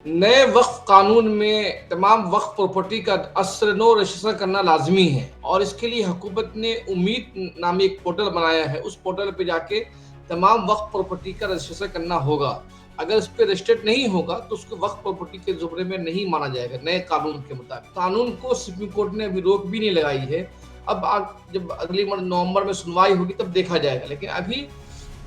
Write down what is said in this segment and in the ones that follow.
नए वक्फ कानून में तमाम वक्फ प्रॉपर्टी का असर नो रजिस्ट्रेशन करना लाजमी है और इसके लिए हुकूमत ने उम्मीद नामी एक पोर्टल बनाया है। उस पोर्टल पे जाके तमाम वक्फ प्रॉपर्टी का रजिस्ट्रेशन करना होगा। अगर इस पे रजिस्टर्ड नहीं होगा तो उसको वक्फ प्रॉपर्टी के जुमरे में नहीं माना जाएगा नए कानून के मुताबिक। कानून को सुप्रीम कोर्ट ने अभी रोक भी नहीं लगाई है। अब जब अगली नवंबर में सुनवाई होगी तब देखा जाएगा, लेकिन अभी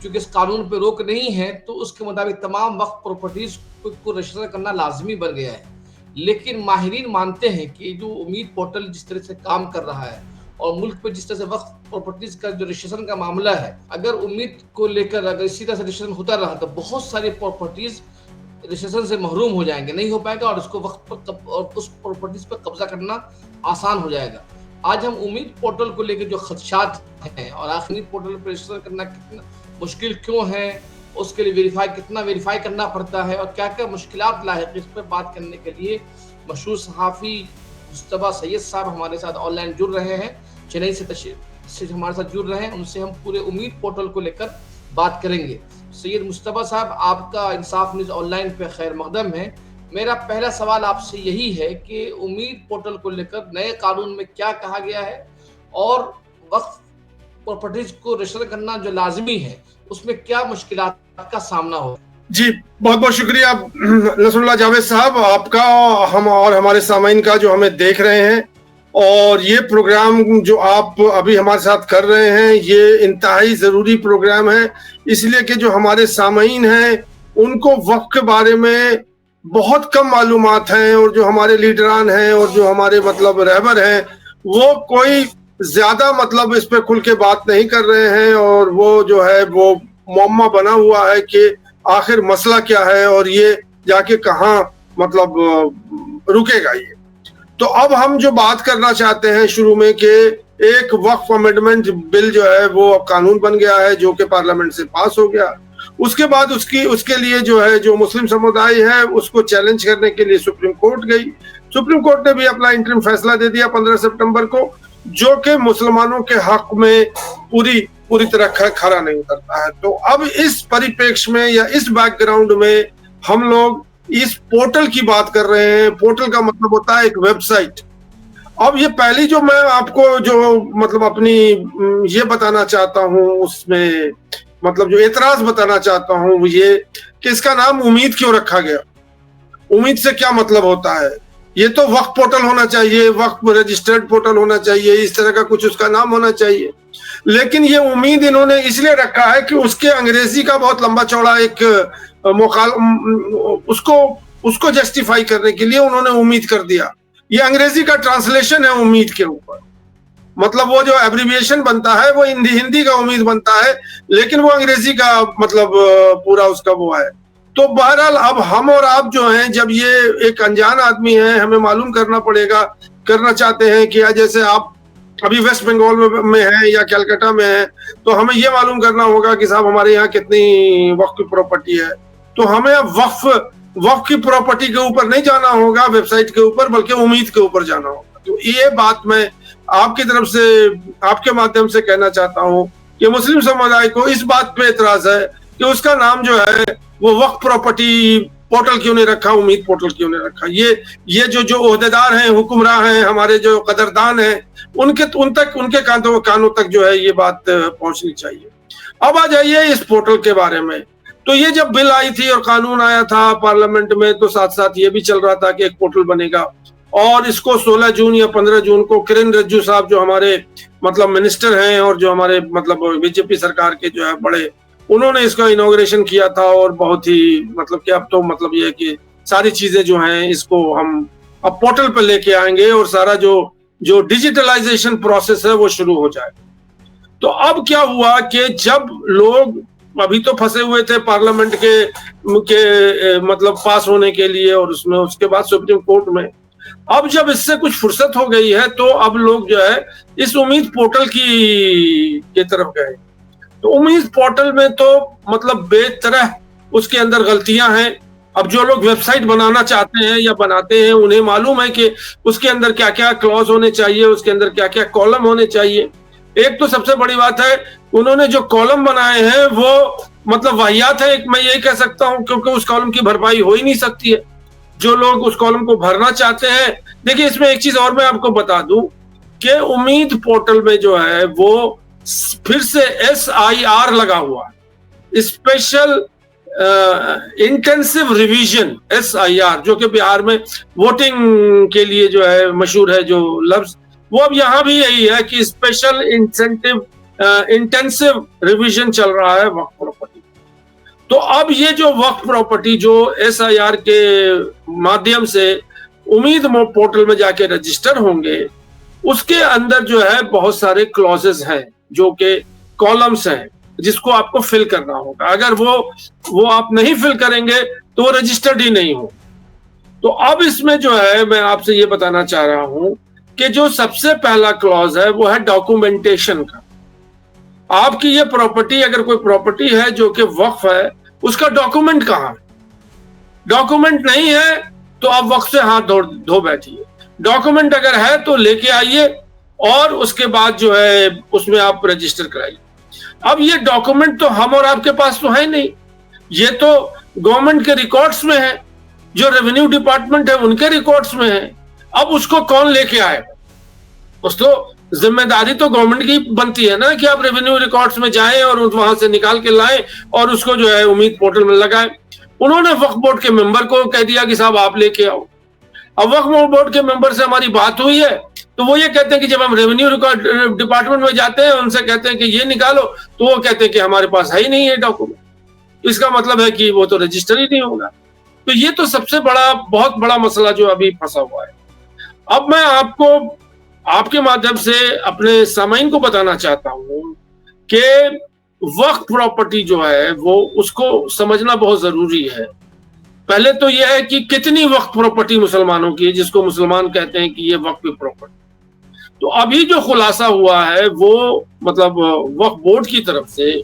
चूंकि इस कानून पे रोक नहीं है तो उसके मुताबिक तमाम वक्फ प्रॉपर्टीज को रजिस्टर करना लाजमी बन गया है। लेकिन माहिरीन मानते हैं कि जो उम्मीद पोर्टल जिस तरह से काम कर रहा है और मुल्क पे जिस तरह से वक्फ प्रॉपर्टीज का जो रजिस्ट्रेशन का मामला है, अगर उम्मीद को लेकर अगर इसी तरह से रजिस्ट्रेशन होता रहा तो बहुत सारी प्रॉपर्टीज रजिस्ट्रेशन से महरूम हो जाएंगे, नहीं हो पाएगा और उसको वक्त और उस प्रॉपर्टीज पर कब्जा करना आसान हो जाएगा। आज हम उम्मीद पोर्टल को लेकर जो खदशात हैं और आखिरी पोर्टल पर रजिस्टर करना कितना मुश्किल क्यों है, उसके लिए कितना वेरीफाई करना पड़ता है और क्या क्या मुश्किलात लायक, इस पर बात करने के लिए मशहूर सहाफ़ी मुस्तबा सैयद साहब हमारे साथ ऑनलाइन जुड़ रहे हैं। चेन्नई से हमारे साथ जुड़ रहे हैं। उनसे हम पूरे उम्मीद पोर्टल को लेकर बात करेंगे। सैयद मुस्तबा साहब, आपका इंसाफ न्यूज़ ऑनलाइन पे खैर मकदम है। मेरा पहला सवाल आपसे यही है कि उम्मीद पोर्टल को लेकर नए कानून में क्या कहा गया है और वक्फ प्रॉपर्टीज को रजिस्टर करना जो लाजमी है उसमें क्या मुश्किलात का सामना हो। जी, बहुत बहुत शुक्रिया नसरुल्लाह जावेद साहब आपका, हम और हमारे सामाइन का जो हमें देख रहे हैं। और ये प्रोग्राम जो आप अभी हमारे साथ कर रहे हैं ये इंतहाई ज़रूरी प्रोग्राम है, इसलिए कि जो हमारे सामाइन हैं उनको वक्फ के बारे में बहुत कम मालूमात हैं और जो हमारे लीडरान हैं और जो हमारे मतलब रहबर हैं वो कोई ज्यादा मतलब इस पे खुल के बात नहीं कर रहे हैं और वो जो है वो मुअम्मा बना हुआ है कि आखिर मसला क्या है और ये जाके कहाँ मतलब रुकेगा ये। तो अब हम जो बात करना चाहते हैं शुरू में कि एक वक्फ अमेंडमेंट बिल जो है वो अब कानून बन गया है जो कि पार्लियामेंट से पास हो गया। उसके बाद उसके लिए जो है जो मुस्लिम समुदाय है उसको चैलेंज करने के लिए सुप्रीम कोर्ट गई। सुप्रीम कोर्ट ने भी अपना इंटरिम फैसला दे दिया 15 सितंबर को, जो कि मुसलमानों के हक में पूरी तरह खरा नहीं उतरता है। तो अब इस परिप्रेक्ष्य में या इस बैकग्राउंड में हम लोग इस पोर्टल की बात कर रहे हैं। पोर्टल का मतलब होता है एक वेबसाइट। अब ये पहली जो मैं आपको जो मतलब अपनी ये बताना चाहता हूँ उसमें मतलब जो एतराज बताना चाहता हूँ वो ये कि इसका नाम उम्मीद क्यों रखा गया। उम्मीद से क्या मतलब होता है? ये तो वक्फ पोर्टल होना चाहिए, वक्फ रजिस्टर्ड पोर्टल होना चाहिए, इस तरह का कुछ उसका नाम होना चाहिए। लेकिन ये उम्मीद इन्होंने इसलिए रखा है कि उसके अंग्रेजी का बहुत लंबा चौड़ा एक उसको जस्टिफाई करने के लिए उन्होंने उम्मीद कर दिया। ये अंग्रेजी का ट्रांसलेशन है उम्मीद के ऊपर, मतलब वो जो एब्रिविएशन बनता है वो हिंदी का उम्मीद बनता है, लेकिन वो अंग्रेजी का मतलब पूरा उसका वो है। तो बहरहाल अब हम और आप जो हैं जब ये एक अनजान आदमी है, हमें मालूम करना चाहते हैं कि जैसे आप अभी वेस्ट बंगाल में हैं या कलकत्ता में हैं तो हमें ये मालूम करना होगा कि साहब हमारे यहाँ कितनी वक्फ की प्रॉपर्टी है। तो हमें अब वक्फ की प्रॉपर्टी के ऊपर नहीं जाना होगा वेबसाइट के ऊपर, बल्कि उम्मीद के ऊपर जाना होगा। तो ये बात मैं आपकी तरफ से आपके माध्यम से कहना चाहता हूँ कि मुस्लिम समुदाय को इस बात पे एतराज है कि उसका नाम जो है वो वक्फ प्रॉपर्टी पोर्टल क्यों नहीं रखा, उम्मीद पोर्टल क्यों नहीं रखा। ये जो ओहदेदार हैं, हुक्मरान हैं, हमारे जो कदरदान हैं, उनके कानों तक जो है ये बात पहुंचनी चाहिए। अब आ जाइए इस पोर्टल के बारे में। तो ये जब बिल आई थी और कानून आया था पार्लियामेंट में तो साथ साथ ये भी चल रहा था कि एक पोर्टल बनेगा और इसको 16 जून या 15 जून को किरण रिजिजू साहब जो हमारे मतलब मिनिस्टर हैं और जो हमारे मतलब बीजेपी सरकार के जो है बड़े, उन्होंने इसका इनॉग्रेशन किया था। और बहुत ही मतलब कि अब तो मतलब ये है कि सारी चीजें जो हैं इसको हम अब पोर्टल पर लेके आएंगे और सारा जो डिजिटलाइजेशन प्रोसेस है वो शुरू हो जाए। तो अब क्या हुआ कि जब लोग अभी तो फंसे हुए थे पार्लियामेंट के मतलब पास होने के लिए और उसके बाद सुप्रीम कोर्ट में, अब जब इससे कुछ फुर्सत हो गई है तो अब लोग जो है इस उम्मीद पोर्टल की तरफ गए। तो उम्मीद पोर्टल में तो मतलब बेतरह उसके अंदर गलतियां हैं। अब जो लोग वेबसाइट बनाना चाहते हैं या बनाते हैं उन्हें मालूम है कि उसके अंदर क्या क्या क्लॉज होने चाहिए, उसके अंदर क्या क्या कॉलम होने चाहिए। एक तो सबसे बड़ी बात है उन्होंने जो कॉलम बनाए हैं वो मतलब वाहियात है, मैं यही कह सकता हूं, क्योंकि उस कॉलम की भरपाई हो ही नहीं सकती है। जो लोग उस कॉलम को भरना चाहते हैं। देखिए, इसमें एक चीज और मैं आपको बता दूं कि उम्मीद पोर्टल में जो है वो फिर से SIR लगा हुआ है, स्पेशल इंटेंसिव रिवीजन SIR, जो कि बिहार में वोटिंग के लिए जो है मशहूर है जो लफ्ज, वो अब यहाँ भी यही है कि स्पेशल इंटेंसिव रिवीजन चल रहा है वक्फ प्रॉपर्टी। तो अब ये जो वक्फ प्रॉपर्टी जो SIR के माध्यम से उम्मीद पोर्टल में जाके रजिस्टर होंगे, उसके अंदर जो है बहुत सारे क्लॉजेस हैं जो कि कॉलम्स हैं जिसको आपको फिल करना होगा। अगर वो आप नहीं फिल करेंगे तो वो रजिस्टर्ड ही नहीं हो। तो अब इसमें जो है मैं आपसे ये बताना चाह रहा हूं कि जो सबसे पहला क्लॉज है वो है डॉक्यूमेंटेशन का। आपकी ये प्रॉपर्टी, अगर कोई प्रॉपर्टी है जो कि वक्फ है, उसका डॉक्यूमेंट कहाँ है? डॉक्यूमेंट नहीं है तो आप वक्फ से हाथ धो बैठिए। डॉक्यूमेंट अगर है तो लेके आइए और उसके बाद जो है उसमें आप रजिस्टर कराइए। अब ये डॉक्यूमेंट तो हम और आपके पास तो है नहीं, ये तो गवर्नमेंट के रिकॉर्ड्स में है, जो रेवेन्यू डिपार्टमेंट है उनके रिकॉर्ड्स में है। अब उसको कौन लेके आएगा? उसको जिम्मेदारी तो गवर्नमेंट की बनती है ना कि आप रेवेन्यू रिकॉर्ड्स में जाएं और वहां से निकाल के लाएं और उसको जो है उम्मीद पोर्टल में लगाएं। उन्होंने वक्फ बोर्ड के मेंबर को कह दिया कि साहब आप लेके आओ। अब वक्फ बोर्ड के मेंबर से हमारी बात हुई है तो वो ये कहते हैं कि जब हम रेवेन्यू रिकॉर्ड डिपार्टमेंट में जाते हैं, उनसे कहते हैं कि ये निकालो, तो वो कहते हैं कि हमारे पास है ही नहीं है डॉक्यूमेंट। इसका मतलब है कि वो तो रजिस्टर ही नहीं होगा। तो ये तो सबसे बड़ा, बहुत बड़ा मसला जो अभी फंसा हुआ है। अब मैं आपको आपके माध्यम से अपने सामाइन को बताना चाहता हूं कि वक्फ प्रॉपर्टी जो है वो उसको समझना बहुत जरूरी है। पहले तो यह है कि कितनी वक्फ प्रॉपर्टी मुसलमानों की है, जिसको मुसलमान कहते हैं कि ये वक्फ प्रॉपर्टी। तो अभी जो खुलासा हुआ है वो मतलब वक्फ बोर्ड की तरफ से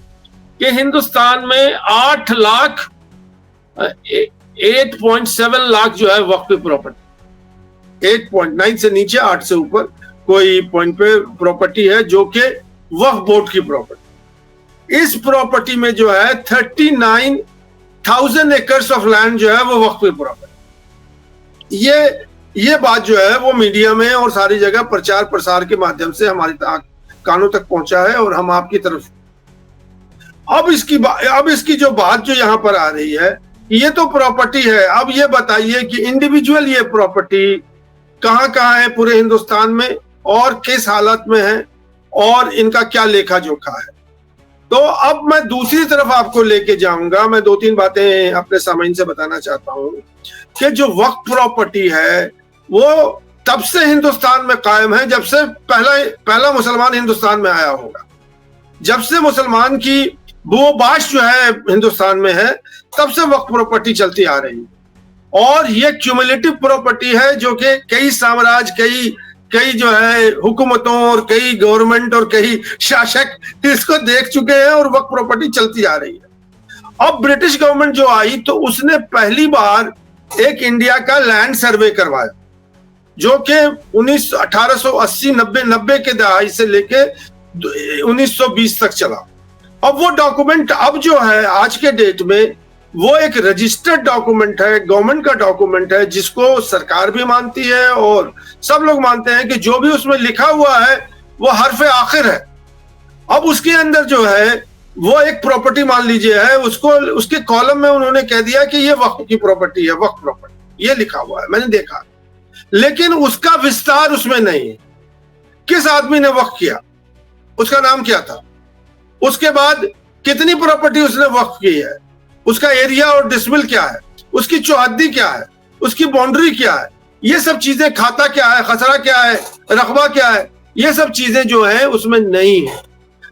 कि हिंदुस्तान में 8.7 लाख जो है वक्फ प्रॉपर्टी, 8.9 से नीचे 8 से ऊपर कोई पॉइंट पे प्रॉपर्टी है जो कि वक्फ बोर्ड की प्रॉपर्टी। इस प्रॉपर्टी में जो है 39,000 एकर्स ऑफ लैंड जो है वो वक्फ प्रॉपर्टी। ये बात जो है वो मीडिया में और सारी जगह प्रचार प्रसार के माध्यम से हमारी कानों तक पहुंचा है और हम आपकी तरफ। अब इसकी जो बात जो यहाँ पर आ रही है, ये तो प्रॉपर्टी है। अब ये बताइए कि इंडिविजुअल ये प्रॉपर्टी कहाँ है पूरे हिंदुस्तान में और किस हालत में है और इनका क्या लेखा जोखा है। तो अब मैं दूसरी तरफ आपको लेके जाऊंगा। मैं 2-3 बातें अपने सामाइन से बताना चाहता हूं कि जो वक्फ प्रॉपर्टी है वो तब से हिंदुस्तान में कायम है जब से पहला मुसलमान हिंदुस्तान में आया होगा। जब से मुसलमान की बोबाश जो है हिंदुस्तान में है, तब से वक्फ प्रॉपर्टी चलती आ रही है। और ये क्यूमुलेटिव प्रॉपर्टी है जो कि कई साम्राज्य, कई जो है हुकूमतों और कई गवर्नमेंट और कई शासक इसको देख चुके हैं और वक्फ प्रॉपर्टी चलती आ रही है। अब ब्रिटिश गवर्नमेंट जो आई तो उसने पहली बार एक इंडिया का लैंड सर्वे करवाया जो कि 1880-90 के दहाई से लेके 1920 तक चला। अब वो डॉक्यूमेंट अब जो है आज के डेट में वो एक रजिस्टर्ड डॉक्यूमेंट है, गवर्नमेंट का डॉक्यूमेंट है, जिसको सरकार भी मानती है और सब लोग मानते हैं कि जो भी उसमें लिखा हुआ है वो हर्फ आखिर है। अब उसके अंदर जो है वो एक प्रॉपर्टी मान लीजिए है, उसको उसके कॉलम में उन्होंने कह दिया कि ये वक्फ की प्रॉपर्टी है, वक्फ प्रॉपर्टी ये लिखा हुआ है, मैंने देखा। लेकिन उसका विस्तार उसमें नहीं है। किस आदमी ने वक्फ किया, उसका नाम क्या था, उसके बाद कितनी प्रॉपर्टी उसने वक्फ की है, उसका एरिया और डिसमिल क्या है, उसकी चौहद्दी क्या है, उसकी बाउंड्री क्या है, ये सब चीजें, खाता क्या है, खसरा क्या है, रकबा क्या है, ये सब चीजें जो है उसमें नहीं है।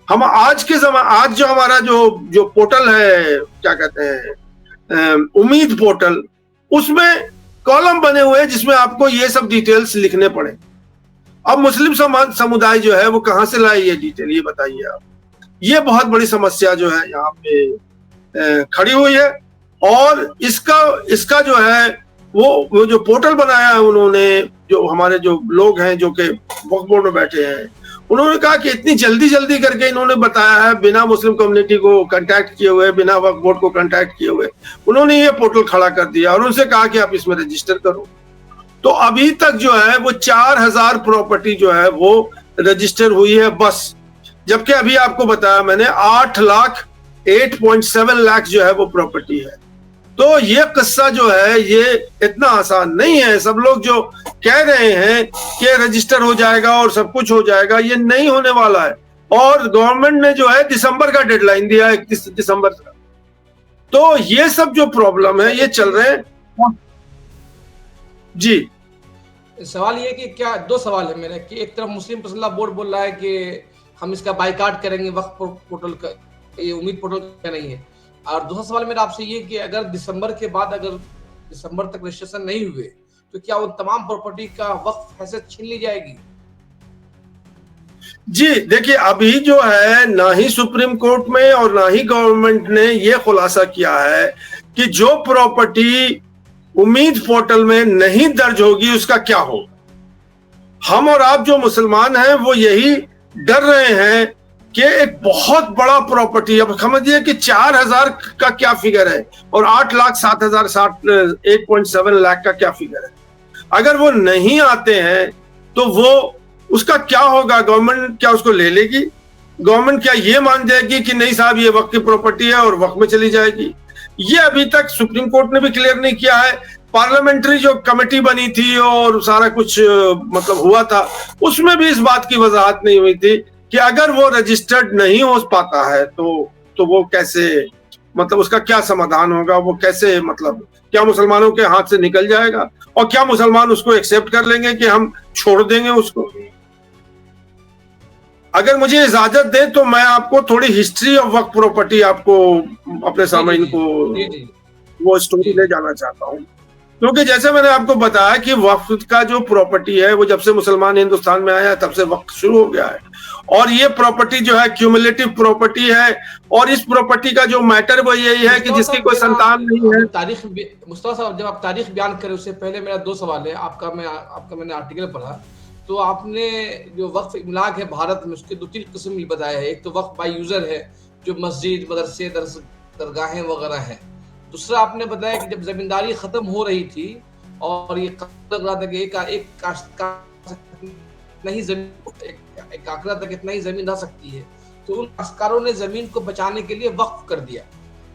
हम आज जो हमारा जो पोर्टल है, क्या कहते हैं, उम्मीद पोर्टल, उसमें कॉलम बने हुए हैं जिसमें आपको ये सब डिटेल्स लिखने पड़े। अब मुस्लिम समुदाय जो है वो कहाँ से लाए ये डिटेल, ये बताइए आप। ये बहुत बड़ी समस्या जो है यहाँ पे खड़ी हुई है। और इसका जो है वो जो पोर्टल बनाया है उन्होंने, जो हमारे जो लोग हैं जो कि वक्फ बोर्ड में बैठे हैं, उन्होंने कहा कि इतनी जल्दी जल्दी करके इन्होंने बताया है, बिना मुस्लिम कम्युनिटी को कांटेक्ट किए हुए, बिना वक्फ बोर्ड को कांटेक्ट किए हुए उन्होंने ये पोर्टल खड़ा कर दिया और उनसे कहा कि आप इसमें रजिस्टर करो। तो अभी तक जो है वो 4000 प्रॉपर्टी जो है वो रजिस्टर हुई है बस, जबकि अभी आपको बताया मैंने 8.7 लाख जो है वो प्रॉपर्टी है। तो ये किस्सा जो है ये इतना आसान नहीं है। सब लोग जो कह रहे हैं कि रजिस्टर हो जाएगा और सब कुछ हो जाएगा, ये नहीं होने वाला है। और गवर्नमेंट ने जो है दिसंबर का डेडलाइन दिया, 31 दिसंबर का। तो ये सब जो प्रॉब्लम है ये चल रहे हैं। जी, सवाल ये कि क्या, दो सवाल है मेरे कि एक तरफ मुस्लिम पर्सनल बोर्ड बोल रहा है कि हम इसका बाइकाट करेंगे, वक्फ पोर्टल का, ये उम्मीद पोर्टल का नहीं है। और दूसरा सवाल मेरा आपसे ये कि अगर दिसंबर के बाद, अगर दिसंबर तक रजिस्ट्रेशन नहीं हुए तो क्या उन तमाम प्रॉपर्टी का वक्फ हैसियत छीन ली जाएगी? जी देखिए, अभी जो है ना ही सुप्रीम कोर्ट में और ना ही गवर्नमेंट ने ये खुलासा किया है कि जो प्रॉपर्टी उम्मीद पोर्टल में नहीं दर्ज होगी उसका क्या होगा। हम और आप जो मुसलमान हैं वो यही डर रहे हैं कि एक बहुत बड़ा प्रॉपर्टी, अब समझिए कि 4000 का क्या फिगर है और 8,07,000 लाख का क्या फिगर है। अगर वो नहीं आते हैं तो वो उसका क्या होगा? गवर्नमेंट क्या उसको ले लेगी? गवर्नमेंट क्या ये मान जाएगी कि नहीं साहब ये वक्त की प्रॉपर्टी है और वक्त में चली जाएगी? ये अभी तक सुप्रीम कोर्ट ने भी क्लियर नहीं किया है। पार्लियामेंट्री जो कमेटी बनी थी और सारा कुछ मतलब हुआ था, उसमें भी इस बात की वजाहत नहीं हुई थी कि अगर वो रजिस्टर्ड नहीं हो पाता है तो वो कैसे, मतलब उसका क्या समाधान होगा, वो कैसे, मतलब क्या मुसलमानों के हाथ से निकल जाएगा और क्या मुसलमान उसको एक्सेप्ट कर लेंगे कि हम छोड़ देंगे उसको? अगर मुझे इजाजत दे तो मैं आपको थोड़ी हिस्ट्री ऑफ वक्फ प्रॉपर्टी आपको अपने सामने को वो स्टोरी ले जाना चाहता हूँ, क्योंकि जैसे मैंने आपको बताया कि वक्फ का जो प्रॉपर्टी है वो जब से मुसलमान हिंदुस्तान में आया तब से वक्फ शुरू हो गया है। और ये प्रॉपर्टी जो है क्यूमुलेटिव प्रॉपर्टी है और इस प्रॉपर्टी का जो मैटर वो यही है कि जिसकी कोई संतान नहीं है। तारीख, मुस्तफा साहब जब आप तारीख बयान करें उससे पहले मेरा दो सवाल है। आपका मैंने आर्टिकल पढ़ा तो आपने जो वक्फ इमलाक है भारत में उसके 2-3 किस्म बताया है। एक तो वक्फ बाय यूजर है जो मस्जिद, मदरसे, दरगाहें वगैरह है। दूसरा आपने बताया कि जब जमींदारी खत्म हो रही थी और ये लग रहा था कि एक काश्तकार नहीं जमीन, एक आंकड़ा तक इतना ही जमीन रह सकती है, तो उन काश्तकारों ने जमीन को बचाने के लिए वक्फ कर दिया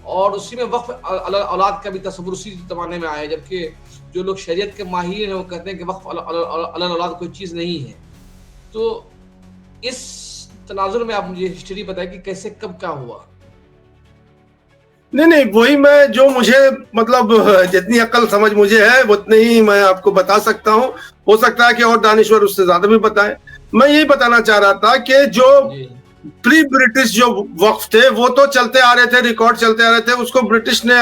और उसी में वक्फ औलाद का भी तस्वुर उसी जमाने में आया। जबकि जो लोग शरीयत के माहिर हैं वो कहते हैं कि वक्फ औलाद कोई चीज नहीं है। तो इस तनाजुर में आप मुझे हिस्ट्री बताएं कि कैसे कब क्या हुआ। नहीं, वही मैं जो मुझे मतलब जितनी अक्ल समझ मुझे है उतनी ही मैं आपको बता सकता हूँ। हो सकता है कि और दानिश्वर उससे ज्यादा भी बताएं। मैं यही बताना चाह रहा था कि जो प्री ब्रिटिश जो वक्फ थे वो तो चलते आ रहे थे, रिकॉर्ड चलते आ रहे थे। उसको ब्रिटिश ने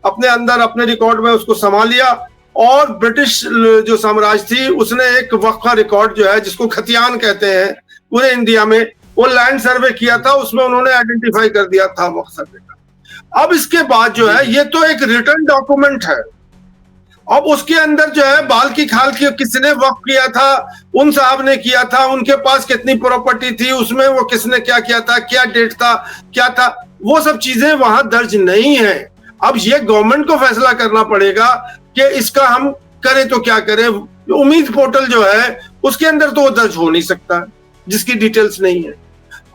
अपने अंदर अपने रिकॉर्ड में उसको संभाल लिया और ब्रिटिश जो साम्राज्य थी उसने एक वक्फ का रिकॉर्ड जो है जिसको खतियान कहते हैं पूरे इंडिया में, वो लैंड सर्वे किया था, उसमें उन्होंने आइडेंटिफाई कर दिया था वक्फ सर्वे का। अब इसके बाद जो है ये तो एक रिटर्न डॉक्यूमेंट है। अब उसके अंदर जो है बाल की खाल की किसने वक्फ किया था, उन साहब ने किया था, उनके पास कितनी प्रॉपर्टी थी, उसमें वो किसने क्या किया था, क्या डेट था, क्या था, वो सब चीजें वहां दर्ज नहीं है। अब ये गवर्नमेंट को फैसला करना पड़ेगा कि इसका हम करें तो क्या करें। उम्मीद पोर्टल जो है उसके अंदर तो वो दर्ज हो नहीं सकता जिसकी डिटेल्स नहीं है।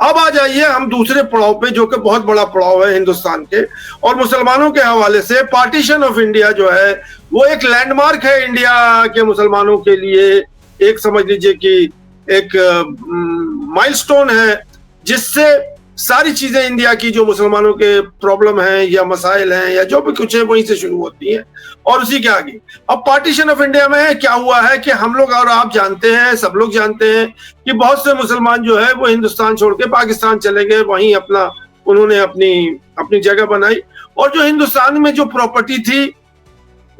अब आ जाइए हम दूसरे पड़ाव पे जो कि बहुत बड़ा पड़ाव है हिंदुस्तान के और मुसलमानों के हवाले से। पार्टीशन ऑफ इंडिया जो है वो एक लैंडमार्क है इंडिया के मुसलमानों के लिए, एक समझ लीजिए कि एक माइलस्टोन है जिससे सारी चीजें इंडिया की जो मुसलमानों के प्रॉब्लम हैं या मसाइल हैं या जो भी कुछ है वहीं से शुरू होती हैं और उसी के आगे। अब पार्टीशन ऑफ इंडिया में क्या हुआ है कि हम लोग और आप जानते हैं, सब लोग जानते हैं कि बहुत से मुसलमान जो है वो हिंदुस्तान छोड़ के पाकिस्तान चले गए, वहीं उन्होंने अपनी जगह बनाई और जो हिंदुस्तान में जो प्रॉपर्टी थी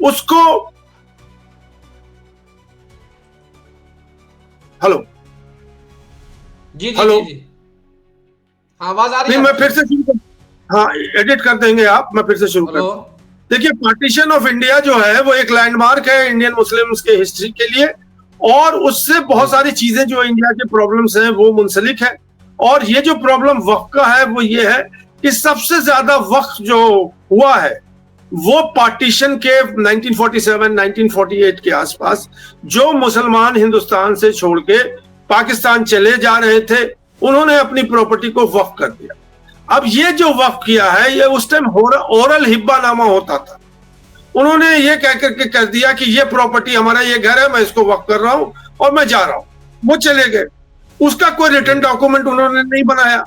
उसको हेलो हेलो आवाज आ रही है? मैं फिर से हाँ एडिट कर देंगे आप, मैं फिर से शुरू कर। देखिए पार्टीशन ऑफ इंडिया जो है वो एक लैंडमार्क है इंडियन मुस्लिम्स के हिस्ट्री के लिए और उससे बहुत सारी चीजें जो इंडिया के प्रॉब्लम्स हैं वो मुंसलिक है। और ये जो प्रॉब्लम वक्फ का है वो ये है कि सबसे ज्यादा वक्फ जो हुआ है वो पार्टीशन के 1947 1948 के आसपास, जो मुसलमान हिंदुस्तान से छोड़ के पाकिस्तान चले जा रहे थे उन्होंने अपनी प्रॉपर्टी को वक्फ कर दिया। अब ये जो वक्फ किया है ये उस टाइम ओरल हिब्बानामा होता था। उन्होंने ये कह करके कर दिया कि ये प्रॉपर्टी हमारा, ये घर है, मैं इसको वक्फ कर रहा हूं और मैं जा रहा हूं। वो चले गए, उसका कोई रिटर्न डॉक्यूमेंट उन्होंने नहीं बनाया।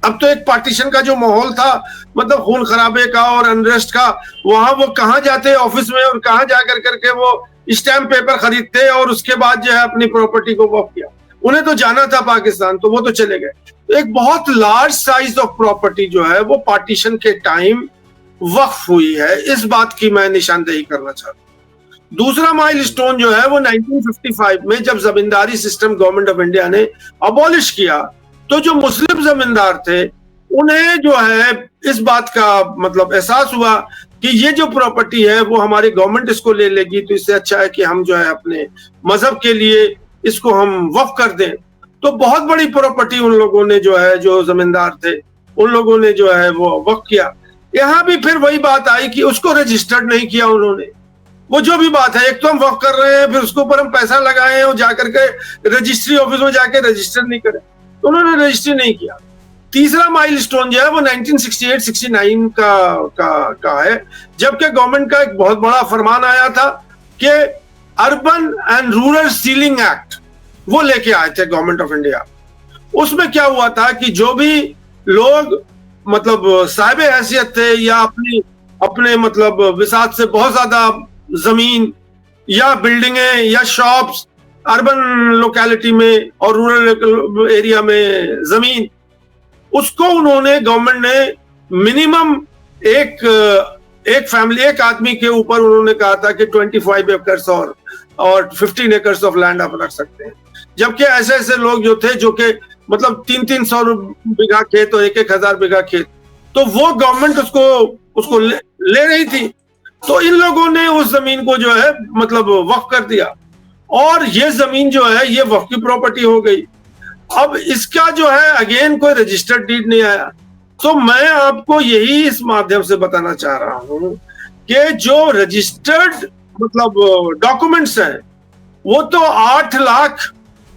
अब तो एक पार्टीशन का जो माहौल था, मतलब खून खराबे का और अनरेस्ट का, वहां वो कहां जाते ऑफिस में और कहां जाकर करके वो स्टैम्प पेपर खरीदते और उसके बाद जो है अपनी प्रॉपर्टी को वक्फ किया। उन्हें तो जाना था पाकिस्तान, तो वो तो चले गए। एक बहुत लार्ज साइज ऑफ प्रॉपर्टी जो है वो पार्टीशन के टाइम वक्फ हुई है, इस बात की मैं निशानदेही करना चाहता हूं। दूसरा माइलस्टोन जो है वो 1955 में जब जमींदारी सिस्टम गवर्नमेंट ऑफ इंडिया ने अबॉलिश किया, तो जो मुस्लिम जमींदार थे उन्हें जो है इस बात का मतलब एहसास हुआ कि ये जो प्रॉपर्टी है वो हमारी गवर्नमेंट इसको ले लेगी, तो इससे अच्छा है कि हम जो है अपने मजहब के लिए इसको हम वक्फ कर दें। तो बहुत बड़ी प्रॉपर्टी उन लोगों ने जो है, जो जमींदार थे उन लोगों ने जो है वो वक्फ किया। यहाँ भी फिर वही बात आई कि उसको रजिस्टर्ड नहीं किया उन्होंने। वो जो भी बात है, एक तो हम वक्फ कर रहे हैं, फिर उसके ऊपर हम पैसा लगाए और जाकर के रजिस्ट्री ऑफिस में जाके रजिस्टर नहीं करे, तो उन्होंने रजिस्ट्री नहीं किया। तीसरा माइलस्टोन जो है वो 1968-69 का है, जबकि गवर्नमेंट का एक बहुत बड़ा फरमान आया था कि urban and rural ceiling act वो लेके आए थे गवर्नमेंट ऑफ इंडिया। उसमें क्या हुआ था कि जो भी लोग मतलब साहिब हैसियत थे या अपने मतलब विसात से बहुत ज्यादा जमीन या बिल्डिंगें या शॉप्स अर्बन लोकेलिटी में और रूरल एरिया में जमीन, उसको उन्होंने, गवर्नमेंट ने मिनिमम एक फैमिली, एक आदमी के ऊपर उन्होंने कहा था कि 25 एकर्स और 15 एकर्स ऑफ लैंड आप रख सकते हैं। जबकि ऐसे ऐसे लोग जो थे जो कि मतलब 300 बीघा खेत और 1,000 बीघा खेत, तो वो गवर्नमेंट उसको ले रही थी। तो इन लोगों ने उस जमीन को जो है मतलब वक्फ कर दिया और ये जमीन जो है ये वक्फ की प्रॉपर्टी हो गई। अब इसका जो है अगेन कोई रजिस्टर्ड डीड नहीं आया। तो मैं आपको यही इस माध्यम से बताना चाह रहा हूं कि जो रजिस्टर्ड मतलब डॉक्यूमेंट्स हैं वो तो 8 लाख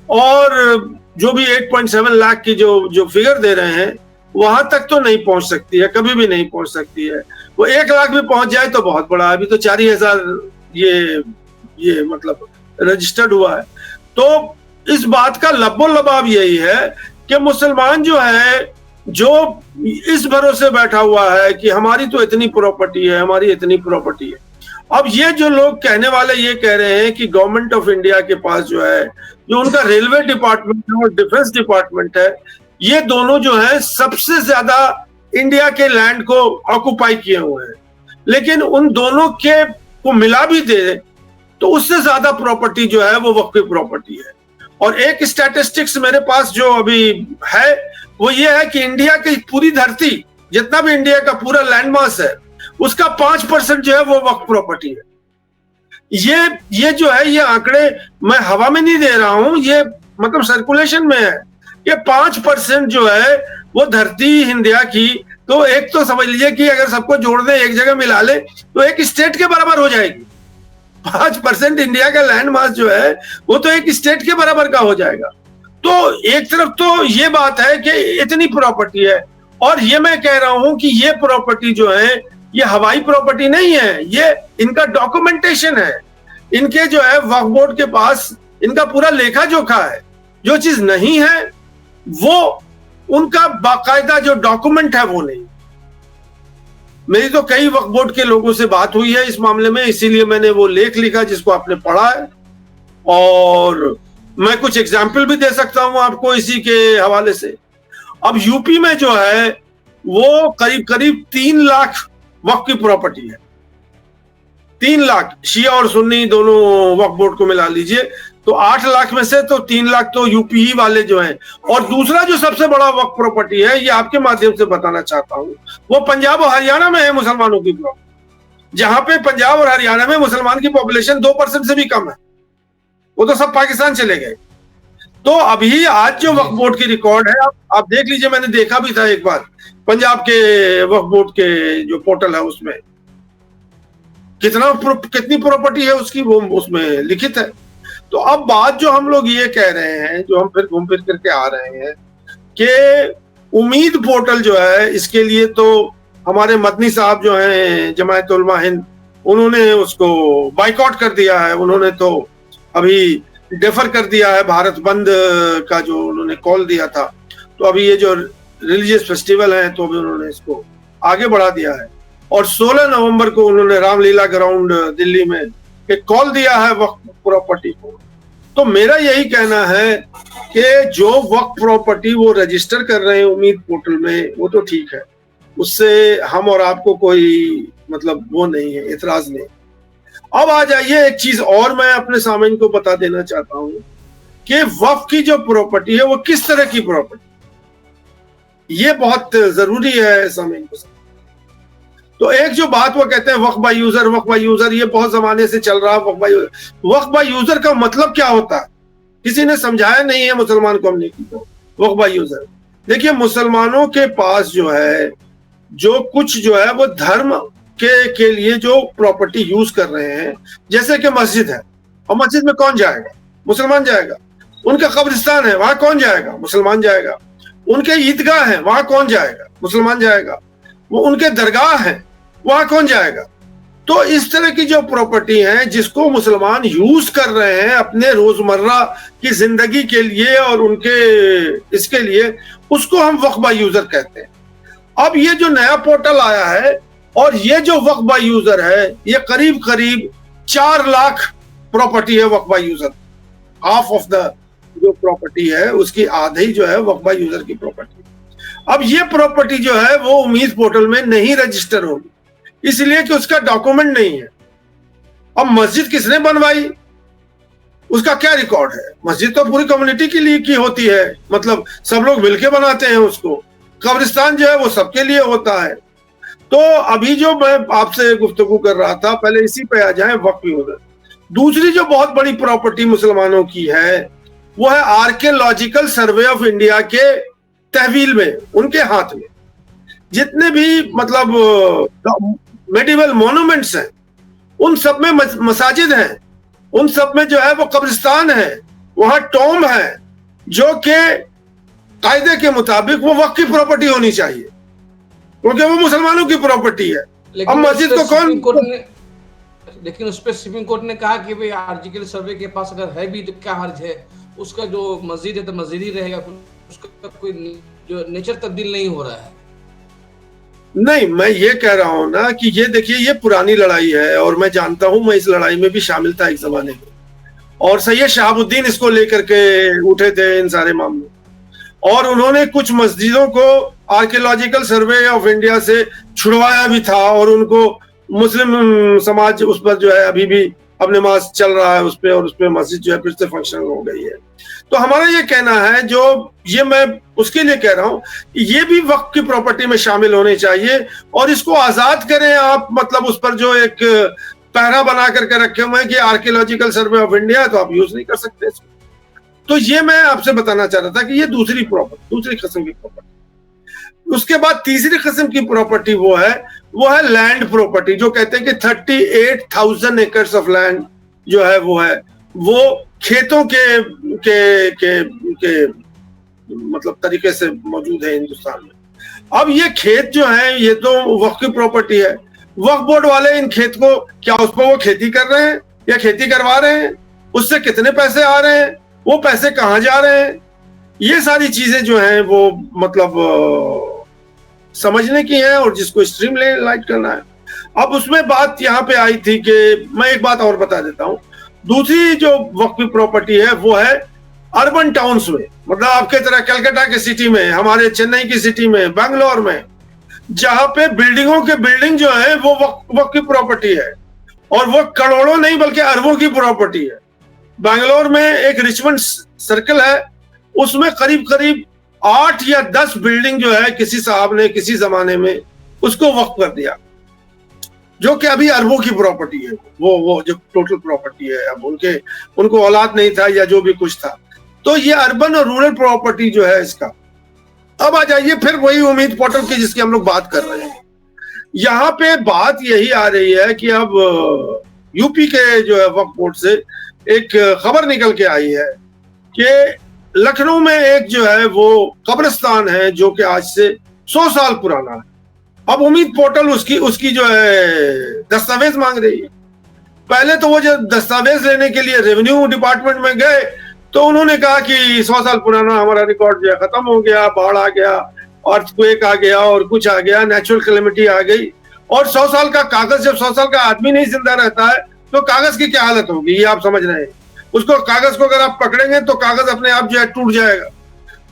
और जो भी 8.7 लाख की जो फिगर दे रहे हैं वहां तक तो नहीं पहुंच सकती है, कभी भी नहीं पहुंच सकती है। वो 1 लाख भी पहुंच जाए तो बहुत बड़ा, अभी तो 4,000 ये मतलब रजिस्टर्ड हुआ है। तो इस बात का लबो लबाब यही है कि मुसलमान जो है जो इस भरोसे बैठा हुआ है कि हमारी तो इतनी प्रॉपर्टी है, हमारी इतनी प्रॉपर्टी है। अब ये जो लोग कहने वाले ये कह रहे हैं कि गवर्नमेंट ऑफ इंडिया के पास जो है, जो उनका रेलवे डिपार्टमेंट और डिफेंस डिपार्टमेंट है, ये दोनों जो है सबसे ज्यादा इंडिया के लैंड को ऑक्युपाई किए हुए हैं, लेकिन उन दोनों के को मिला भी दे तो उससे ज्यादा प्रॉपर्टी जो है वो वक्फ की प्रॉपर्टी है। और एक स्टैटिस्टिक्स मेरे पास जो अभी है वो ये है कि इंडिया की पूरी धरती, जितना भी इंडिया का पूरा लैंड मास है, उसका 5% जो है वो वक्फ प्रॉपर्टी है। ये जो है ये आंकड़े मैं हवा में नहीं दे रहा हूं, ये मतलब सर्कुलेशन में है। ये 5% जो है वो धरती इंडिया की, तो एक तो समझ लीजिए कि अगर सबको जोड़ दे, एक जगह मिला ले, तो एक स्टेट के बराबर हो जाएगी। 5% इंडिया का लैंड मास जो है वो तो एक स्टेट के बराबर का हो जाएगा। तो एक तरफ तो ये बात है कि इतनी प्रॉपर्टी है, और ये मैं कह रहा हूं कि ये प्रॉपर्टी जो है ये हवाई प्रॉपर्टी नहीं है, ये इनका डॉक्यूमेंटेशन है। इनके जो है वक्फ बोर्ड के पास इनका पूरा लेखा जोखा है। जो चीज नहीं है वो उनका बाकायदा जो डॉक्यूमेंट है वो नहीं। मेरी तो कई वक्फ बोर्ड के लोगों से बात हुई है इस मामले में, इसीलिए मैंने वो लेख लिखा जिसको आपने पढ़ा है, और मैं कुछ एग्जाम्पल भी दे सकता हूं आपको इसी के हवाले से। अब यूपी में जो है वो करीब करीब 3 लाख वक्फ की प्रॉपर्टी है। 3 लाख, शिया और सुन्नी दोनों वक्फ बोर्ड को मिला लीजिए तो 8 लाख में से तो 3 लाख तो यूपी ही वाले जो हैं। और दूसरा जो सबसे बड़ा वक्फ प्रॉपर्टी है, ये आपके माध्यम से बताना चाहता हूं, वो पंजाब और हरियाणा में है मुसलमानों की प्रॉपर्टी, जहां पे पंजाब और हरियाणा में मुसलमान की पॉपुलेशन 2% से भी कम है। वो तो सब पाकिस्तान चले गए। तो अभी आज जो वक्फ बोर्ड की रिकॉर्ड है, आप देख लीजिए, मैंने देखा भी था एक बार पंजाब के वक्फ बोर्ड के जो पोर्टल है उसमें कितनी प्रॉपर्टी है उसकी, वो उसमें लिखित है। तो अब बात जो हम लोग ये कह रहे हैं, जो हम फिर घूम फिर करके आ रहे हैं कि उम्मीद पोर्टल जो है, इसके लिए तो हमारे मदनी साहब जो हैं जमायत उलमा हिंद, उन्होंने उसको बाइकआउट कर दिया है। उन्होंने तो अभी डेफर कर दिया है भारत बंद का जो उन्होंने कॉल दिया था। तो अभी ये जो रिलीजियस फेस्टिवल है तो अभी उन्होंने इसको आगे बढ़ा दिया है। और 16 नवंबर को उन्होंने रामलीला ग्राउंड दिल्ली में एक कॉल दिया है वक्फ प्रॉपर्टी को। तो मेरा यही कहना है कि जो वक्फ प्रॉपर्टी वो रजिस्टर कर रहे हैं उम्मीद पोर्टल में, वो तो ठीक है, उससे हम और आपको कोई मतलब वो नहीं है, इतराज नहीं। अब आ जाइए, एक चीज और मैं अपने सामने को बता देना चाहता हूं कि वक्फ की जो प्रॉपर्टी है वो किस तरह की प्रॉपर्टी, ये बहुत जरूरी है सामने को। तो एक जो बात वो कहते हैं वक्फ बाय यूजर, वक्फ बाय यूजर, ये बहुत जमाने से चल रहा है। वक्फ बाय यूजर का मतलब क्या होता है, किसी ने समझाया नहीं है मुसलमान कम्युनिटी को। वक्फ बाय यूजर, देखिए मुसलमानों के पास जो है, जो कुछ जो है वो धर्म के लिए जो प्रॉपर्टी यूज कर रहे हैं, जैसे कि मस्जिद है, और मस्जिद में कौन जाएगा, मुसलमान जाएगा। उनका कब्रिस्तान है, वहां कौन जाएगा, मुसलमान जाएगा। उनके ईदगाह है, वहां कौन जाएगा, मुसलमान जाएगा। वो उनके दरगाह है, वहां कौन जाएगा। तो इस तरह की जो प्रॉपर्टी है जिसको मुसलमान यूज कर रहे हैं अपने रोजमर्रा की जिंदगी के लिए और उनके इसके लिए, उसको हम वक्फ बाय यूजर कहते हैं। अब ये जो नया पोर्टल आया है और ये जो वक्फ बाय यूजर है, ये करीब करीब 4 लाख प्रॉपर्टी है वक्फ by user. Half of the जो प्रॉपर्टी है उसकी आधी जो है वक्फ बाय यूजर की प्रॉपर्टी। अब ये प्रॉपर्टी जो है वो उम्मीद पोर्टल में नहीं रजिस्टर होगी, इसलिए कि उसका डॉक्यूमेंट नहीं है। अब मस्जिद किसने बनवाई, उसका क्या रिकॉर्ड है। मस्जिद तो पूरी कम्युनिटी के लिए की होती है, मतलब सब लोग मिलके बनाते हैं उसको। कब्रिस्तान जो है वो सबके लिए होता है। तो अभी जो मैं आपसे गुफ्तगू कर रहा था, पहले इसी पे आ जाए वक्फ यूजर। दूसरी जो बहुत बड़ी प्रॉपर्टी मुसलमानों की है वो है आर्कियोलॉजिकल सर्वे ऑफ इंडिया के तहवील में, उनके हाथ में जितने भी मतलब मेडिवल मॉन्यूमेंट्स हैं, उन सब में मसाजिद हैं, उन सब में जो है वो कब्रिस्तान है, वहां टॉम है, जो कि कायदे के मुताबिक वो वक्फ की प्रॉपर्टी होनी चाहिए, क्योंकि वो मुसलमानों की प्रॉपर्टी है। अब मस्जिद को कौन, लेकिन उस पर सुप्रीम कोर्ट ने कहा कि भाई आर्कियोलॉजिकल सर्वे के पास अगर है भी तो क्या हर्ज है, उसका जो मस्जिद है तो मस्जिद ही रहेगा, उसका कोई जो नेचर तब्दील नहीं हो रहा है। नहीं, मैं ये कह रहा हूं ना कि ये देखिए, ये पुरानी लड़ाई है और मैं जानता हूं, मैं इस लड़ाई में भी शामिल था एक जमाने में, और सैयद शहाबुद्दीन इसको लेकर के उठे थे इन सारे मामलों, और उन्होंने कुछ मस्जिदों को आर्कियोलॉजिकल सर्वे ऑफ इंडिया से छुड़वाया भी था, और उनको मुस्लिम समाज उस पर जो है अभी भी अब नमाज चल रहा है उस पर, और उस पर मस्जिद जो है फिर से फंक्शनल हो गई है। तो हमारा ये कहना है, जो ये मैं उसके लिए कह रहा हूं, ये भी वक्फ की प्रॉपर्टी में शामिल होने चाहिए, और इसको आजाद करें आप, मतलब उस पर जो एक पैरा बना करके रखे हुए हैं कि आर्कियोलॉजिकल सर्वे ऑफ इंडिया, तो आप यूज नहीं कर सकते इसको। तो ये मैं आपसे बताना चाह रहा था कि ये दूसरी किस्म की प्रॉपर्टी। उसके बाद तीसरी किस्म की प्रॉपर्टी वो है लैंड प्रॉपर्टी, जो कहते हैं कि 38,000 एकर्स ऑफ लैंड जो है वो खेतों के मतलब तरीके से मौजूद है हिंदुस्तान में। अब ये खेत जो है ये तो वक्फ की प्रॉपर्टी है। वक्फ बोर्ड वाले इन खेत को, क्या उस पर वो खेती कर रहे हैं या खेती करवा रहे हैं, उससे कितने पैसे आ रहे हैं, वो पैसे कहाँ जा रहे हैं, ये सारी चीजें जो हैं वो मतलब समझने की है, और जिसको स्ट्रीम लाइट करना है। अब उसमें बात यहाँ पे आई थी कि मैं एक बात और बता देता हूँ, दूसरी जो वक्फ की प्रॉपर्टी है वो है अर्बन टाउन्स में, मतलब आपके तरह कलकत्ता के सिटी में, हमारे चेन्नई की सिटी में, बैंगलोर में, जहां पे बिल्डिंग जो है वो वक्फ की प्रॉपर्टी है, और वो करोड़ों नहीं बल्कि अरबों की प्रॉपर्टी है। बैंगलोर में एक रिचमंड सर्कल है, उसमें करीब करीब 8 या 10 बिल्डिंग जो है किसी साहब ने किसी जमाने में उसको वक्फ कर दिया। जो कि अभी अरबों की प्रॉपर्टी है, वो जो टोटल प्रॉपर्टी है, अब उनको औलाद नहीं था या जो भी कुछ था। तो ये अर्बन और रूरल प्रॉपर्टी जो है इसका। अब आ जाइए फिर वही उम्मीद पोर्टल की जिसकी हम लोग बात कर रहे हैं। यहाँ पे बात यही आ रही है कि अब यूपी के जो है वक्फ बोर्ड से एक खबर निकल के आई है कि लखनऊ में एक जो है वो कब्रिस्तान है जो कि आज से 100 साल पुराना है। अब उम्मीद पोर्टल उसकी जो है दस्तावेज मांग रही है। पहले तो वो जब दस्तावेज लेने के लिए रेवेन्यू डिपार्टमेंट में गए तो उन्होंने कहा कि 100 साल पुराना हमारा रिकॉर्ड जो है खत्म हो गया, बाढ़ आ गया, अर्थक्वेक आ गया और कुछ आ गया, नेचुरल कैलेमिटी आ गई। और 100 साल का कागज, जब 100 साल का आदमी नहीं जिंदा रहता है तो कागज की क्या हालत होगी ये आप समझ रहे हैं। उसको कागज को अगर आप पकड़ेंगे तो कागज अपने आप जो है टूट जाएगा।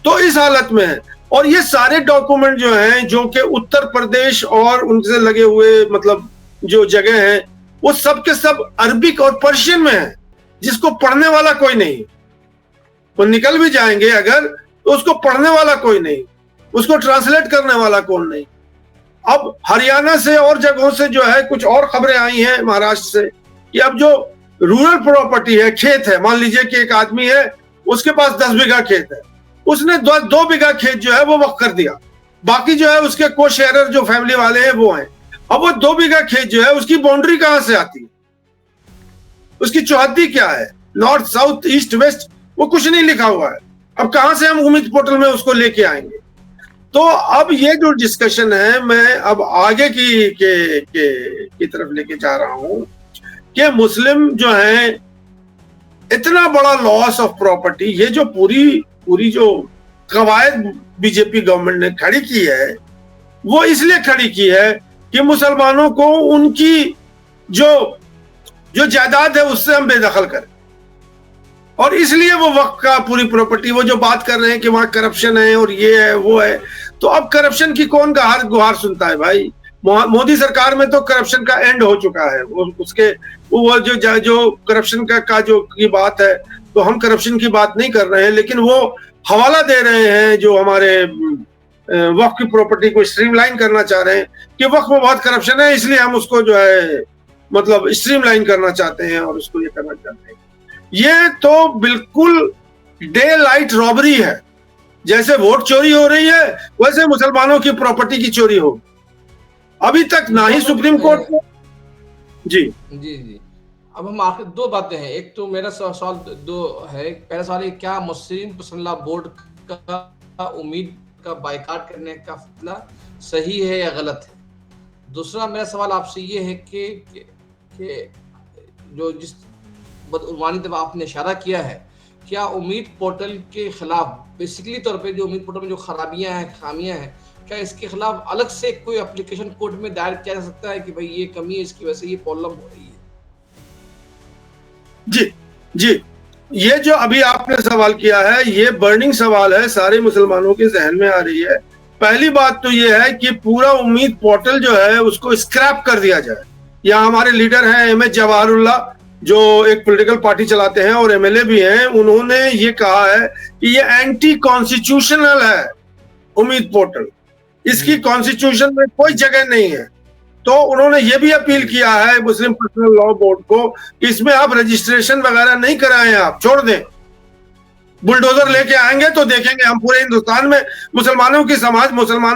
तो इस हालत में है। और ये सारे डॉक्यूमेंट जो हैं जो कि उत्तर प्रदेश और उनसे लगे हुए मतलब जो जगह हैं वो सब के सब अरबिक और पर्शियन में है, जिसको पढ़ने वाला कोई नहीं। वो निकल भी जाएंगे अगर तो उसको पढ़ने वाला कोई नहीं, उसको ट्रांसलेट करने वाला कौन नहीं। अब हरियाणा से और जगहों से जो है कुछ और खबरें आई हैं महाराष्ट्र से कि अब जो रूरल प्रॉपर्टी है, खेत है, मान लीजिए कि एक आदमी है उसके पास 10 बीघा खेत है, उसने 2 बीघा खेत जो है वो वक्फ कर दिया, बाकी जो है उसके को शेयरर जो फैमिली वाले हैं वो हैं। अब वो 2 बीघा खेत जो है उसकी बाउंड्री कहां से आती है, उसकी चौहद्दी क्या है, नॉर्थ साउथ ईस्ट वेस्ट, वो कुछ नहीं लिखा हुआ है। अब कहां से हम उम्मीद पोर्टल में उसको लेके आएंगे। तो अब ये जो डिस्कशन है मैं अब आगे की तरफ लेके जा रहा हूं कि मुस्लिम जो है इतना बड़ा लॉस ऑफ प्रॉपर्टी, ये जो पूरी जो कवायद बीजेपी गवर्नमेंट ने खड़ी की है वो इसलिए खड़ी की है कि मुसलमानों को उनकी जो जायदाद है उससे हम बेदखल करें। और इसलिए वो वक्त का पूरी प्रॉपर्टी, वो जो बात कर रहे हैं कि वहां करप्शन है और ये है वो है, तो अब करप्शन की कौन गुहार सुनता है भाई। मोदी सरकार में तो करप्शन का एंड हो चुका है। वो जो करप्शन का जो की बात है, तो हम करप्शन की बात नहीं कर रहे हैं, लेकिन वो हवाला दे रहे हैं जो हमारे वक्फ की प्रॉपर्टी को स्ट्रीमलाइन करना चाह रहे हैं कि वक्फ में बहुत करप्शन है, इसलिए हम उसको जो है मतलब स्ट्रीमलाइन करना चाहते हैं और उसको ये करना चाहते हैं। ये तो बिल्कुल डे लाइट रॉबरी है। जैसे वोट चोरी हो रही है वैसे मुसलमानों की प्रॉपर्टी की चोरी हो। अभी तक ना ही सुप्रीम कोर्ट को जी। अब हम आखिर 2 बातें हैं। एक तो मेरा सवाल 2 है। पहला सवाल है, क्या मुस्लिम पर्सनल लॉ बोर्ड का उम्मीद का बायकाट करने का फैसला सही है या गलत है। दूसरा मेरा सवाल आपसे ये है कि जो जिस बदउनवानी तब आपने इशारा किया है, क्या उम्मीद पोर्टल के खिलाफ बेसिकली तौर पे जो उम्मीद पोर्टल में जो खराबियां हैं, खामियां हैं, क्या इसके खिलाफ अलग से कोई एप्लीकेशन कोर्ट में दायर किया जा सकता है कि भाई ये कमी है, इसकी वजह से ये प्रॉब्लम हो रही है। जी, ये जो अभी आपने सवाल किया है ये बर्निंग सवाल है, सारे मुसलमानों के जहन में आ रही है। पहली बात तो ये है कि पूरा उम्मीद पोर्टल जो है उसको स्क्रैप कर दिया जाए। यहाँ हमारे लीडर हैं एमएच जवाहरुल्लाह जो एक पॉलिटिकल पार्टी चलाते हैं और एमएलए भी हैं, उन्होंने ये कहा है कि ये एंटी कॉन्स्टिट्यूशनल है उम्मीद पोर्टल, इसकी कॉन्स्टिट्यूशन में कोई जगह नहीं है। तो उन्होंने ये भी अपील किया है मुस्लिम पर्सनल लॉ बोर्ड को कि इसमें आप रजिस्ट्रेशन वगैरह नहीं कराएं, आप छोड़ दें। बुलडोजर लेके आएंगे तो देखेंगे हम पूरे हिंदुस्तान में मुसलमानों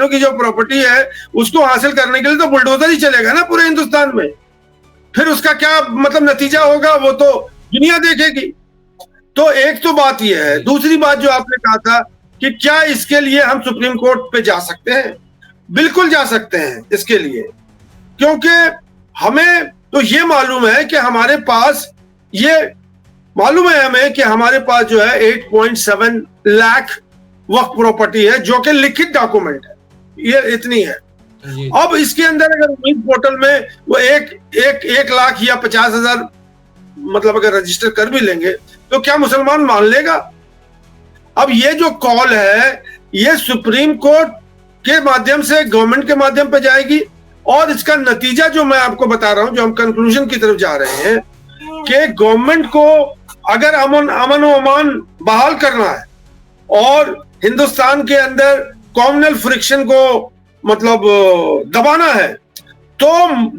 की जो प्रॉपर्टी है उसको हासिल करने के लिए तो बुलडोजर ही चलेगा ना पूरे हिंदुस्तान में। फिर उसका क्या मतलब नतीजा होगा वो तो दुनिया देखेगी। तो एक तो बात यह है। दूसरी बात जो आपने कहा था कि क्या इसके लिए हम सुप्रीम कोर्ट पे जा सकते हैं, बिल्कुल जा सकते हैं इसके लिए, क्योंकि हमें तो ये मालूम है कि हमारे पास हमारे पास जो है 8.7 लाख वक्फ प्रॉपर्टी है जो कि लिखित डॉक्यूमेंट है, ये इतनी है। अब इसके अंदर अगर उम्मीद पोर्टल में वो एक लाख या 50,000 मतलब अगर रजिस्टर कर भी लेंगे तो क्या मुसलमान मान लेगा। अब ये जो कॉल है ये सुप्रीम कोर्ट के माध्यम से, गवर्नमेंट के माध्यम पर जाएगी और इसका नतीजा जो मैं आपको बता रहा हूं, जो हम कंक्लूजन की तरफ जा रहे हैं कि गवर्नमेंट को अगर अमन व अमान बहाल करना है और हिंदुस्तान के अंदर कॉम्युनल फ्रिक्शन को मतलब दबाना है तो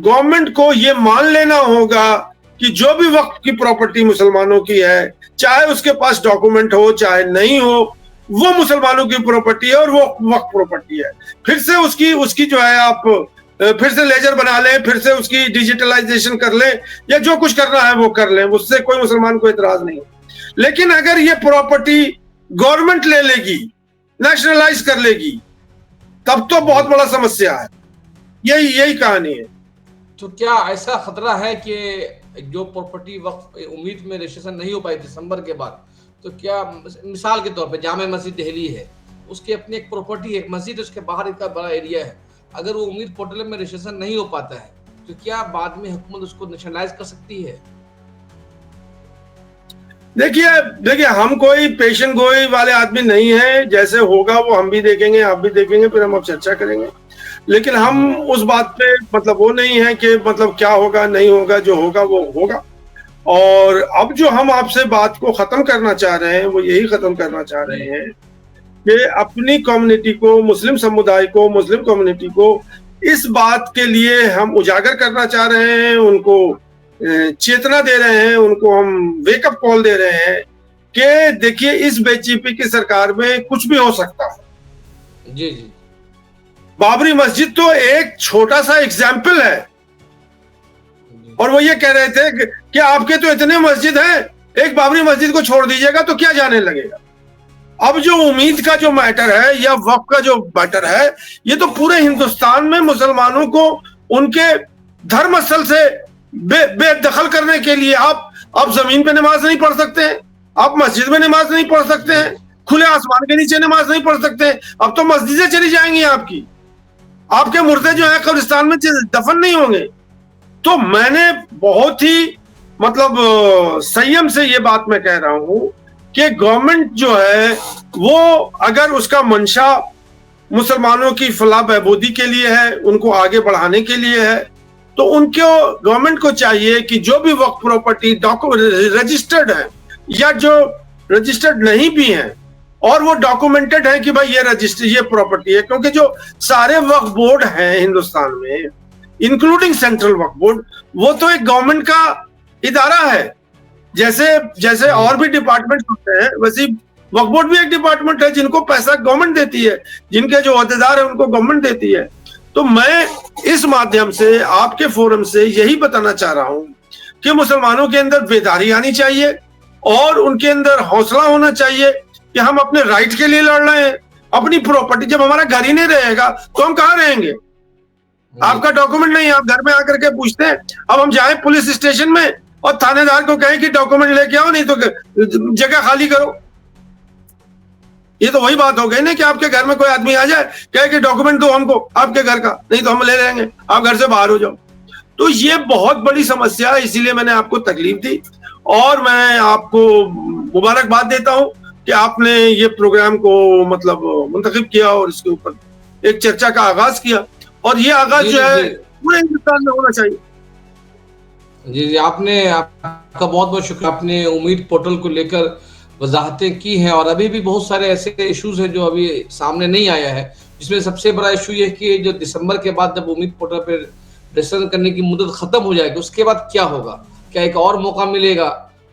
गवर्नमेंट को ये मान लेना होगा कि जो भी वक्फ की प्रॉपर्टी मुसलमानों की है, चाहे उसके पास डॉक्यूमेंट हो चाहे नहीं हो, वो मुसलमानों की प्रॉपर्टी है और वो वक्फ प्रॉपर्टी है। फिर से उसकी जो है आप फिर से लेजर बना लें, फिर से उसकी डिजिटलाइजेशन कर लें, या जो कुछ करना है वो कर लें, उससे कोई मुसलमान को इतराज नहीं। लेकिन अगर ये प्रॉपर्टी गवर्नमेंट ले लेगी, नेशनलाइज कर लेगी, तब तो बहुत बड़ा समस्या है। यही कहानी है। तो क्या ऐसा खतरा है कि जो प्रॉपर्टी वक्फ उम्मीद में रजिस्ट्रेशन नहीं हो पाई दिसंबर के बाद, तो क्या मिसाल के तौर पे जामे मस्जिद दिल्ली है, उसकी अपनी एक प्रॉपर्टी है, एक मस्जिद, उसके बाहर इतना बड़ा एरिया है, अगर वो उम्मीद पोर्टल में रजिस्ट्रेशन नहीं हो पाता है, तो क्या बाद में हुकूमत उसको नेशनलाइज कर सकती है? देखिए हम कोई पेशन गोई वाले आदमी नहीं है। जैसे होगा वो हम भी देखेंगे, आप भी देखेंगे, फिर हम अब चर्चा करेंगे। लेकिन हम उस बात पे मतलब वो नहीं है कि मतलब क्या होगा नहीं होगा, जो होगा वो होगा। और अब जो हम आपसे बात को खत्म करना चाह रहे हैं वो यही खत्म करना चाह रहे हैं कि अपनी कम्युनिटी को, मुस्लिम समुदाय को, मुस्लिम कम्युनिटी को इस बात के लिए हम उजागर करना चाह रहे हैं, उनको चेतना दे रहे हैं, उनको हम वेकअप कॉल दे रहे हैं कि देखिए इस बीजेपी की सरकार में कुछ भी हो सकता है। जी जी। बाबरी मस्जिद तो एक छोटा सा एग्जाम्पल है। और वो ये कह रहे थे कि आपके तो इतने मस्जिद हैं, एक बाबरी मस्जिद को छोड़ दीजिएगा तो क्या जाने लगेगा। अब जो उम्मीद का जो मैटर है या वक्फ का जो मैटर है, ये तो पूरे हिंदुस्तान में मुसलमानों को उनके धर्म स्थल से बेदखल करने के लिए आप जमीन पे नमाज नहीं पढ़ सकते हैं, आप मस्जिद में नमाज नहीं पढ़ सकते हैं, खुले आसमान के नीचे नमाज नहीं पढ़ सकते हैं। अब तो मस्जिदें चली जाएंगी आपकी, आपके मुर्दे जो है कब्रिस्तान में दफन नहीं होंगे। तो मैंने बहुत ही मतलब संयम से ये बात मैं कह रहा हूं कि गवर्नमेंट जो है वो अगर उसका मंशा मुसलमानों की फलाह बहबूदी के लिए है, उनको आगे बढ़ाने के लिए है, तो उनको गवर्नमेंट को चाहिए कि जो भी वक्फ प्रॉपर्टी रजिस्टर्ड है या जो रजिस्टर्ड नहीं भी है और वो डॉक्यूमेंटेड है कि भाई ये प्रॉपर्टी है, क्योंकि जो सारे वक्फ बोर्ड हैं हिंदुस्तान में इंक्लूडिंग सेंट्रल वक्फ बोर्ड, वो तो एक गवर्नमेंट का इदारा है। जैसे और भी डिपार्टमेंट होते हैं वैसे वक्फ बोर्ड भी एक डिपार्टमेंट है जिनको पैसा गवर्नमेंट देती है, जिनके जो अहदेदार है उनको गवर्नमेंट देती है। तो मैं इस माध्यम से आपके फोरम से यही बताना चाह रहा हूं कि मुसलमानों के अंदर बेदारी आनी चाहिए और उनके अंदर हौसला होना चाहिए कि हम अपने राइट के लिए लड़ रहे हैं। अपनी प्रॉपर्टी, जब हमारा घर ही नहीं रहेगा तो हम कहाँ रहेंगे। आपका डॉक्यूमेंट नहीं, आप घर में आकर के पूछते हैं। अब हम जाए पुलिस स्टेशन में और थानेदार को कहें कि डॉक्यूमेंट लेके आओ, नहीं तो जगह खाली करो। ये तो वही बात हो गई ना कि आपके घर में कोई आदमी आ जाए, कहे कि डॉक्यूमेंट दो हमको आपके घर का, नहीं तो हम ले लेंगे, आप घर से बाहर हो जाओ। तो ये बहुत बड़ी समस्या है, इसीलिए मैंने आपको तकलीफ दी और मैं आपको मुबारकबाद देता हूं कि आपने ये प्रोग्राम को मतलब मुंतखब किया और इसके ऊपर एक चर्चा का आगाज किया। और ये आगाज जो है पूरे हिंदुस्तान में होना चाहिए। जी, आपका बहुत बहुत शुक्रिया। आपने उम्मीद पोर्टल को लेकर वजाहतें की हैं और अभी भी बहुत सारे ऐसे इश्यूज हैं जो अभी सामने नहीं आया है, जिसमें सबसे बड़ा इशू ये कि जो दिसंबर के बाद जब उम्मीद पोर्टल पर रजिस्ट्रेशन करने की मुद्दत खत्म हो जाएगी, उसके बाद क्या होगा, क्या एक और मौका मिलेगा।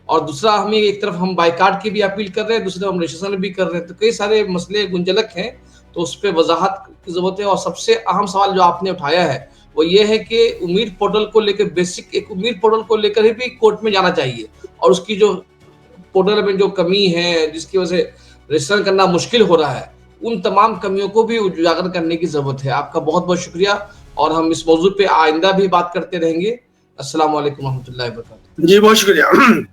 और दूसरा, हमें एक तरफ हम बाइकाट की भी अपील कर रहे हैं, दूसरी तरफ हम रजिस्ट्रेशन भी कर रहे हैं, तो कई सारे मसले गुंजलक हैं, तो उस पर वजाहत की जरूरत है। और सबसे अहम सवाल जो आपने उठाया है वो ये है कि उम्मीद पोर्टल को लेकर बेसिक एक उम्मीद पोर्टल को लेकर ही भी कोर्ट में जाना चाहिए और उसकी जो पोर्टल में जो कमी है जिसकी वजह से रजिस्ट्रेशन करना मुश्किल हो रहा है, उन तमाम कमियों को भी उजागर करने की जरूरत है। आपका बहुत बहुत शुक्रिया और हम इस मौजूद पे आइंदा भी बात करते रहेंगे। अस्सलाम वालेकुम रहमतुल्लाहि व बरकातहू। जी बहुत शुक्रिया।